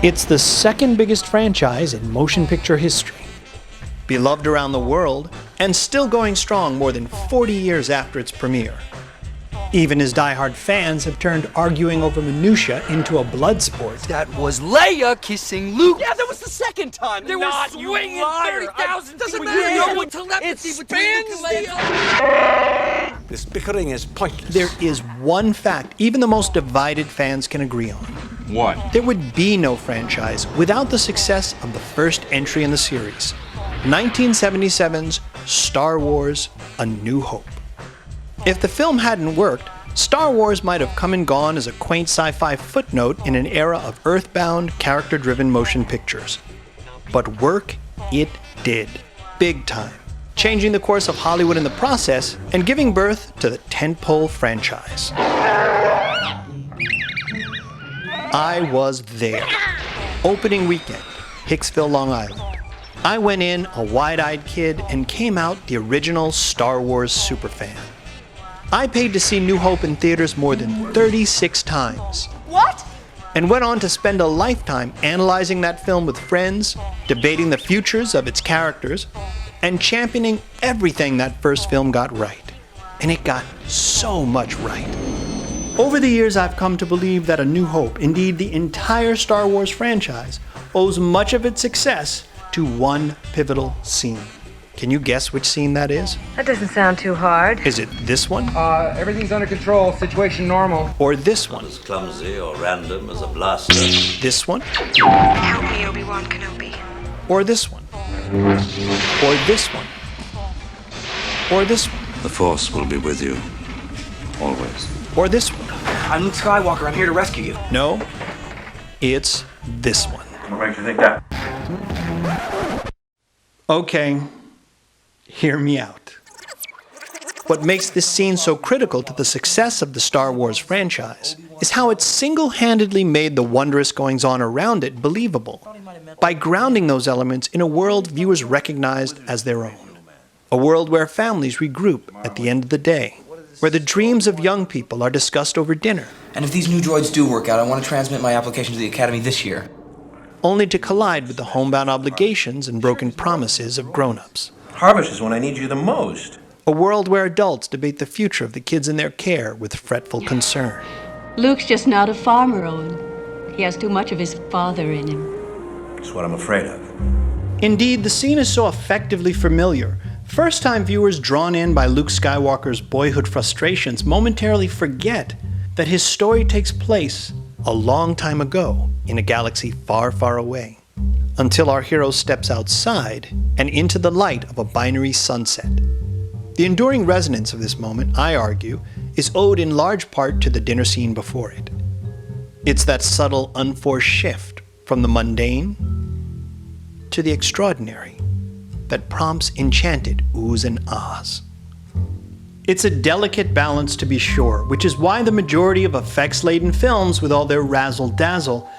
It's the second biggest franchise in motion picture history. Beloved around the world, and still going strong more than 40 years after its premiere. Even his die-hard fans have turned arguing over minutia into a blood sport. That was Leia kissing Luke. Yeah, that was the second time. They were swinging 30,000 Doesn't feet. matter. No one telepathy between Luke and Leia. This bickering is pointless. There is one fact even the most divided fans can agree on. What? There would be no franchise without the success of the first entry in the series, 1977's Star Wars: A New Hope. If the film hadn't worked, Star Wars might have come and gone as a quaint sci-fi footnote in an era of earthbound, character-driven motion pictures. But work it did, big time, changing the course of Hollywood in the process and giving birth to the tentpole franchise. I was there. Opening weekend, Hicksville, Long Island. I went in a wide-eyed kid and came out the original Star Wars superfan. I paid to see New Hope in theaters more than 36 times. What? And went on to spend a lifetime analyzing that film with friends, debating the futures of its characters, and championing everything that first film got right. And it got so much right. Over the years, I've come to believe that A New Hope, indeed the entire Star Wars franchise, owes much of its success to one pivotal scene. Can you guess which scene that is? That doesn't sound too hard. Is it this one? Everything's under control. Situation normal. Or this one? Not as clumsy or random as a blaster. This one? Help me, Obi-Wan Kenobi. Or this one? Or this one? Or this one? The Force will be with you. Always. Or this one? I'm Luke Skywalker. I'm here to rescue you. No, it's this one. What makes you think that? Okay, hear me out. What makes this scene so critical to the success of the Star Wars franchise is how it single-handedly made the wondrous goings-on around it believable, by grounding those elements in a world viewers recognized as their own. A world where families regroup at the end of the day, where the dreams of young people are discussed over dinner. And if these new droids do work out, I want to transmit my application to the Academy this year. Only to collide with the homebound obligations and broken promises of grown-ups. Harvest is when I need you the most. A world where adults debate the future of the kids in their care with fretful concern. Luke's just not a farmer, Owen. He has too much of his father in him. That's what I'm afraid of. Indeed, the scene is so effectively familiar, first-time viewers drawn in by Luke Skywalker's boyhood frustrations momentarily forget that his story takes place a long time ago in a galaxy far, far away, until our hero steps outside and into the light of a binary sunset. The enduring resonance of this moment, I argue, is owed in large part to the dinner scene before it. It's that subtle, unforced shift from the mundane to the extraordinary that prompts enchanted oohs and ahs. It's a delicate balance, to be sure, which is why the majority of effects-laden films, with all their razzle-dazzle,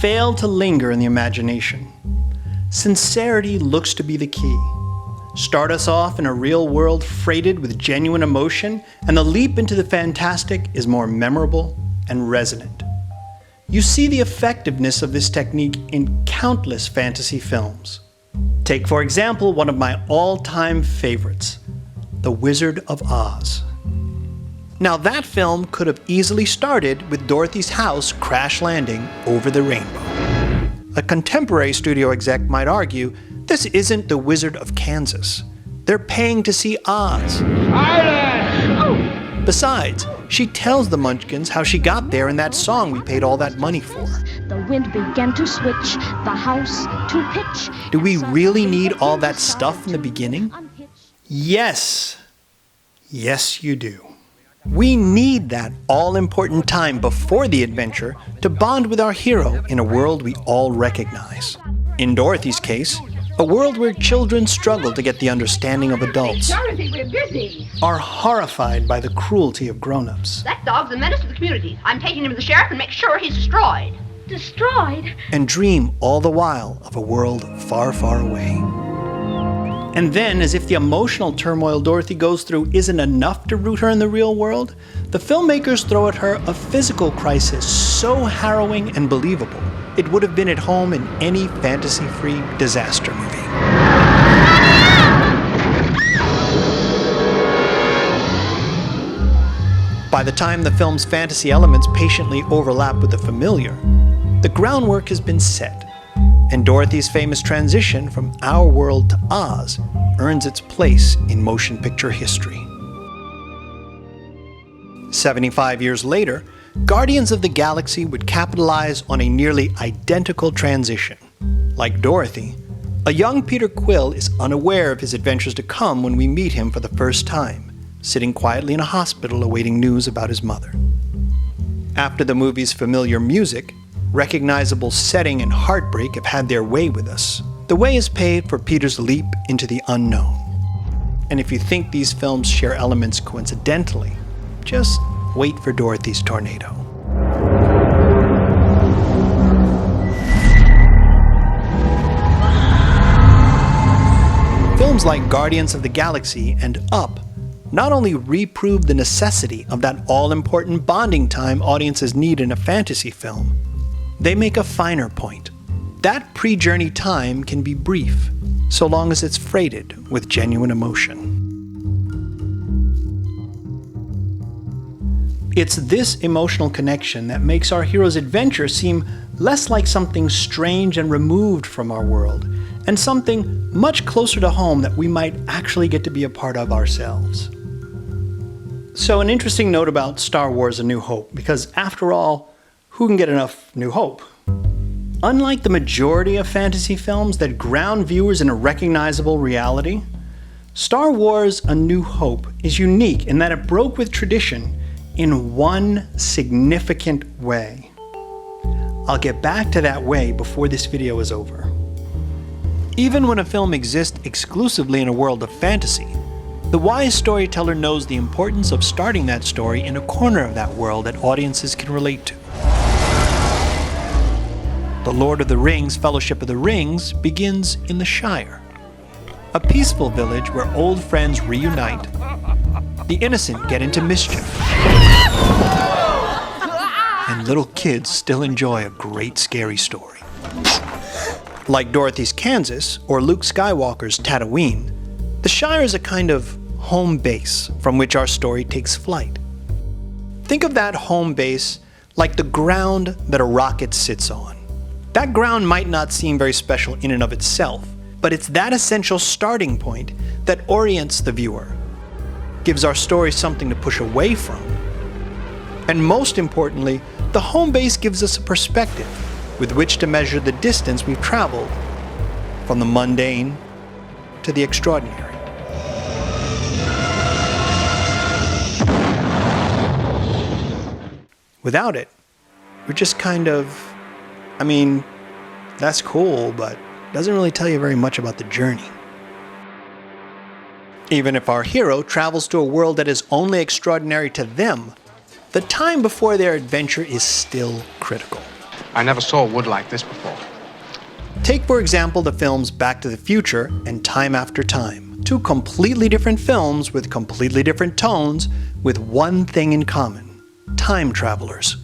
fail to linger in the imagination. Sincerity looks to be the key. Start us off in a real world freighted with genuine emotion, and the leap into the fantastic is more memorable and resonant. You see the effectiveness of this technique in countless fantasy films. Take, for example, one of my all-time favorites, The Wizard of Oz. Now that film could have easily started with Dorothy's house crash landing over the rainbow. A contemporary studio exec might argue, this isn't The Wizard of Kansas. They're paying to see Oz. Besides, she tells the Munchkins how she got there in that song we paid all that money for. The wind began to switch, the house to pitch. Do we really need all that stuff in the beginning? Yes. Yes, you do. We need that all-important time before the adventure to bond with our hero in a world we all recognize. In Dorothy's case, a world where children struggle to get the understanding of adults, Dorothy, we're busy. are horrified by the cruelty of grown-ups, That dog's a menace to the community. I'm taking him to the sheriff and make sure he's destroyed. Destroyed? and dream all the while of a world far, far away. And then, as if the emotional turmoil Dorothy goes through isn't enough to root her in the real world, the filmmakers throw at her a physical crisis so harrowing and believable, it would have been at home in any fantasy-free disaster movie. By the time the film's fantasy elements patiently overlap with the familiar, the groundwork has been set, and Dorothy's famous transition from our world to Oz earns its place in motion picture history. 75 years later, Guardians of the Galaxy would capitalize on a nearly identical transition. Like Dorothy, a young Peter Quill is unaware of his adventures to come when we meet him for the first time, sitting quietly in a hospital awaiting news about his mother. After the movie's familiar music, recognizable setting and heartbreak have had their way with us, the way is paved for Peter's leap into the unknown. And if you think these films share elements coincidentally, just wait for Dorothy's tornado. Films like Guardians of the Galaxy and Up not only reprove the necessity of that all-important bonding time audiences need in a fantasy film, they make a finer point. That pre-journey time can be brief, so long as it's freighted with genuine emotion. It's this emotional connection that makes our hero's adventure seem less like something strange and removed from our world, and something much closer to home that we might actually get to be a part of ourselves. So an interesting note about Star Wars: A New Hope, because after all, who can get enough New Hope? Unlike the majority of fantasy films that ground viewers in a recognizable reality, Star Wars: A New Hope is unique in that it broke with tradition in one significant way. I'll get back to that way before this video is over. Even when a film exists exclusively in a world of fantasy, the wise storyteller knows the importance of starting that story in a corner of that world that audiences can relate to. The Lord of the Rings Fellowship of the Rings begins in the Shire, a peaceful village where old friends reunite, the innocent get into mischief, and little kids still enjoy a great scary story. Like Dorothy's Kansas or Luke Skywalker's Tatooine, the Shire is a kind of home base from which our story takes flight. Think of that home base like the ground that a rocket sits on. That ground might not seem very special in and of itself, but it's that essential starting point that orients the viewer, gives our story something to push away from, and most importantly, the home base gives us a perspective with which to measure the distance we've traveled from the mundane to the extraordinary. Without it, we're just kind of, that's cool, but doesn't really tell you very much about the journey. Even if our hero travels to a world that is only extraordinary to them, the time before their adventure is still critical. I never saw wood like this before. Take, for example, the films Back to the Future and Time After Time. Two completely different films with completely different tones, with one thing in common: time travelers.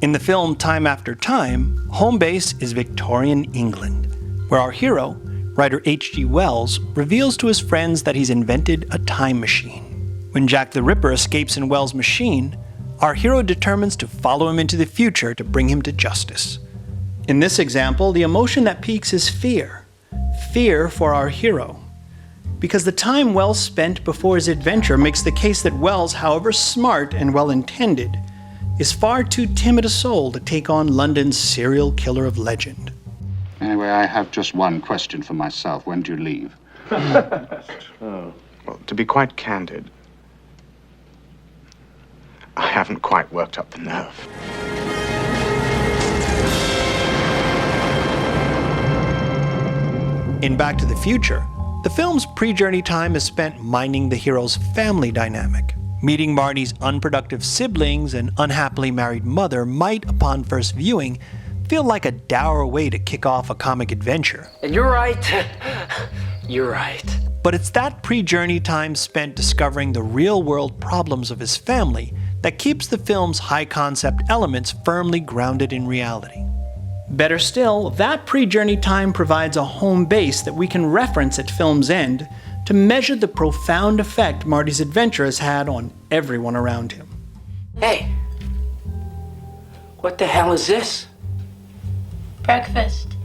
In the film Time After Time, home base is Victorian England, where our hero, writer H.G. Wells, reveals to his friends that he's invented a time machine. When Jack the Ripper escapes in Wells' machine, our hero determines to follow him into the future to bring him to justice. In this example, the emotion that peaks is fear. Fear for our hero. Because the time Wells spent before his adventure makes the case that Wells, however smart and well-intended, is far too timid a soul to take on London's serial killer of legend. Anyway, I have just one question for myself. When do you leave? Well, to be quite candid, I haven't quite worked up the nerve. In Back to the Future, the film's pre-journey time is spent minding the hero's family dynamic. Meeting Marty's unproductive siblings and unhappily married mother might, upon first viewing, feel like a dour way to kick off a comic adventure. And you're right. You're right. But it's that pre-journey time spent discovering the real-world problems of his family that keeps the film's high-concept elements firmly grounded in reality. Better still, that pre-journey time provides a home base that we can reference at film's end to measure the profound effect Marty's adventure has had on everyone around him. Hey, what the hell is this? Breakfast.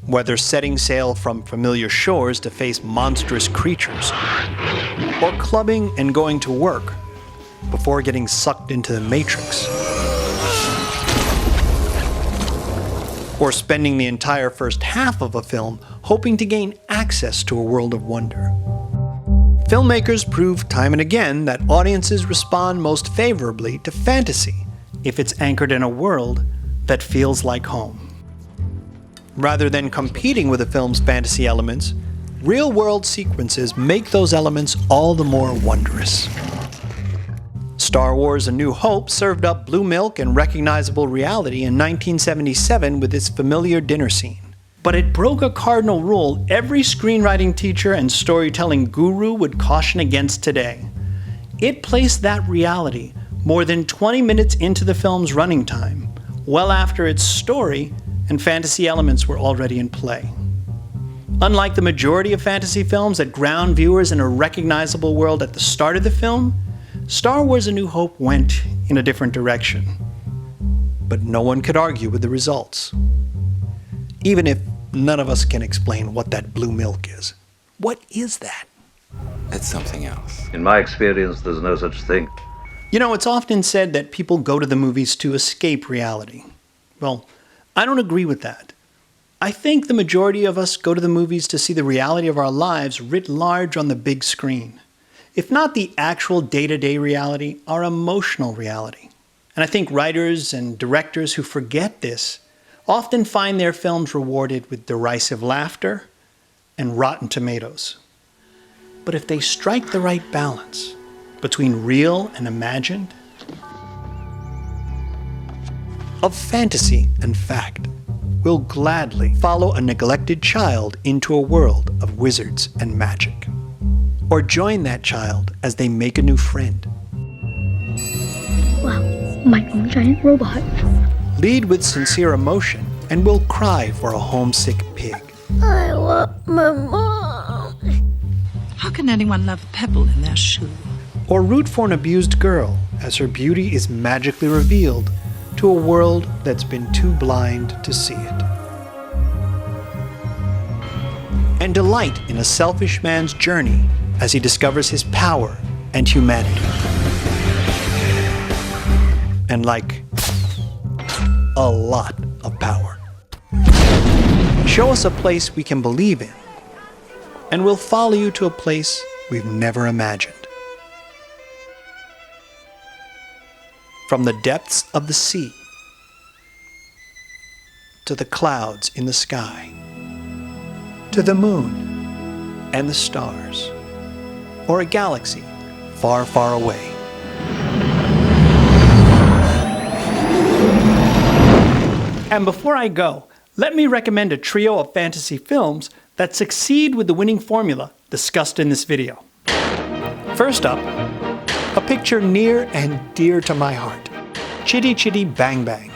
Whether setting sail from familiar shores to face monstrous creatures, or clubbing and going to work before getting sucked into the Matrix, or spending the entire first half of a film hoping to gain access to a world of wonder. Filmmakers prove time and again that audiences respond most favorably to fantasy if it's anchored in a world that feels like home. Rather than competing with a film's fantasy elements, real-world sequences make those elements all the more wondrous. Star Wars: A New Hope served up blue milk and recognizable reality in 1977 with its familiar dinner scene. But it broke a cardinal rule every screenwriting teacher and storytelling guru would caution against today. It placed that reality more than 20 minutes into the film's running time, well after its story and fantasy elements were already in play. Unlike the majority of fantasy films that ground viewers in a recognizable world at the start of the film, Star Wars: A New Hope went in a different direction. But no one could argue with the results. Even if none of us can explain what that blue milk is. What is that? It's something else. In my experience, there's no such thing. You know, it's often said that people go to the movies to escape reality. Well, I don't agree with that. I think the majority of us go to the movies to see the reality of our lives writ large on the big screen. If not the actual day-to-day reality, our emotional reality. And I think writers and directors who forget this often find their films rewarded with derisive laughter and Rotten Tomatoes. But if they strike the right balance between real and imagined, of fantasy and fact, will gladly follow a neglected child into a world of wizards and magic. Or join that child as they make a new friend. Wow, my own giant robot. Lead with sincere emotion and will cry for a homesick pig. I want my mom. How can anyone love a pebble in their shoe? Or root for an abused girl as her beauty is magically revealed to a world that's been too blind to see it. And delight in a selfish man's journey as he discovers his power and humanity. And like a lot of power. Show us a place we can believe in, and we'll follow you to a place we've never imagined. From the depths of the sea to the clouds in the sky, to the moon and the stars, or a galaxy far, far away. And before I go, let me recommend a trio of fantasy films that succeed with the winning formula discussed in this video. First up, a picture near and dear to my heart, Chitty Chitty Bang Bang.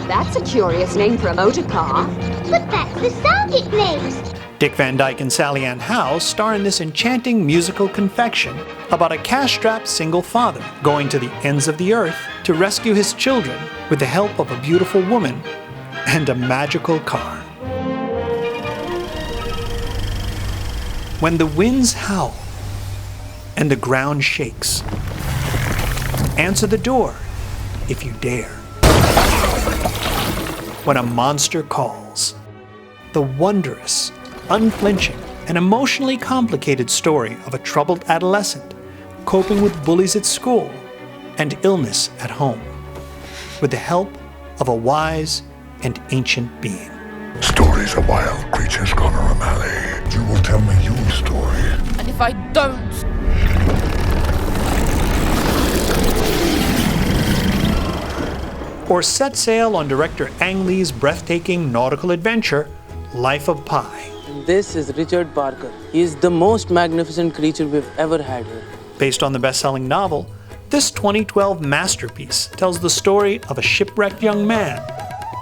That's a curious name for a motor car. But that's the sound it makes. Dick Van Dyke and Sally Ann Howe star in this enchanting musical confection about a cash-strapped single father going to the ends of the earth to rescue his children with the help of a beautiful woman and a magical car. When the winds howl and the ground shakes, answer the door if you dare. When a monster calls, the wondrous, unflinching, and emotionally complicated story of a troubled adolescent coping with bullies at school and illness at home, with the help of a wise and ancient being. Stories of wild creatures, Connor O'Malley. You will tell me your story. And if I don't... or set sail on director Ang Lee's breathtaking nautical adventure, Life of Pi. This is Richard Parker. He is the most magnificent creature we've ever had here. Based on the best-selling novel, this 2012 masterpiece tells the story of a shipwrecked young man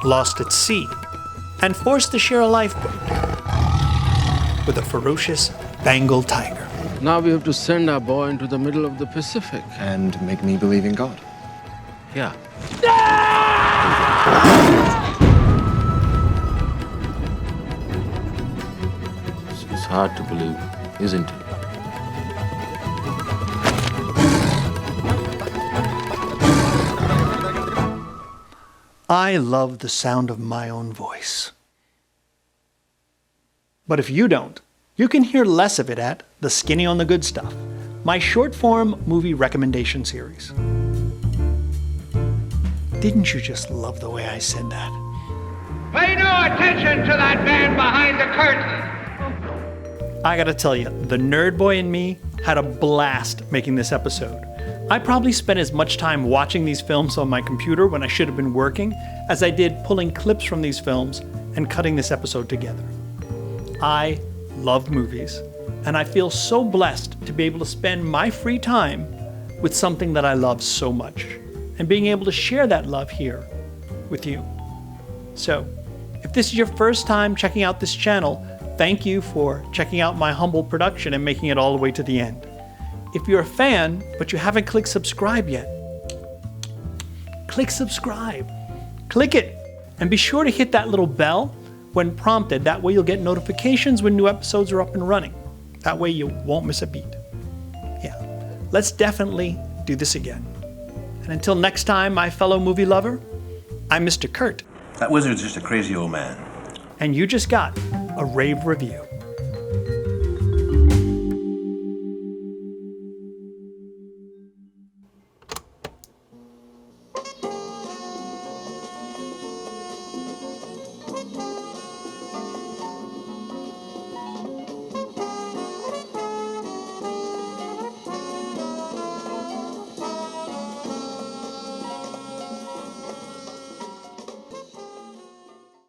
lost at sea and forced to share a lifeboat with a ferocious Bengal tiger. Now we have to send our boy into the middle of the Pacific. And make me believe in God. Yeah. It's hard to believe, isn't it? I love the sound of my own voice. But if you don't, you can hear less of it at The Skinny on the Good Stuff, my short-form movie recommendation series. Didn't you just love the way I said that? Pay no attention to that man behind the curtain! I gotta tell you, the nerd boy in me had a blast making this episode. I probably spent as much time watching these films on my computer when I should have been working as I did pulling clips from these films and cutting this episode together. I love movies, and I feel so blessed to be able to spend my free time with something that I love so much, and being able to share that love here with you. So, if this is your first time checking out this channel, thank you for checking out my humble production and making it all the way to the end. If you're a fan, but you haven't clicked subscribe yet, click subscribe. Click it, and be sure to hit that little bell when prompted. That way you'll get notifications when new episodes are up and running. That way you won't miss a beat. Yeah, let's definitely do this again. And until next time, my fellow movie lover, I'm Mr. Kurt. That wizard's just a crazy old man. And you just got a rave review.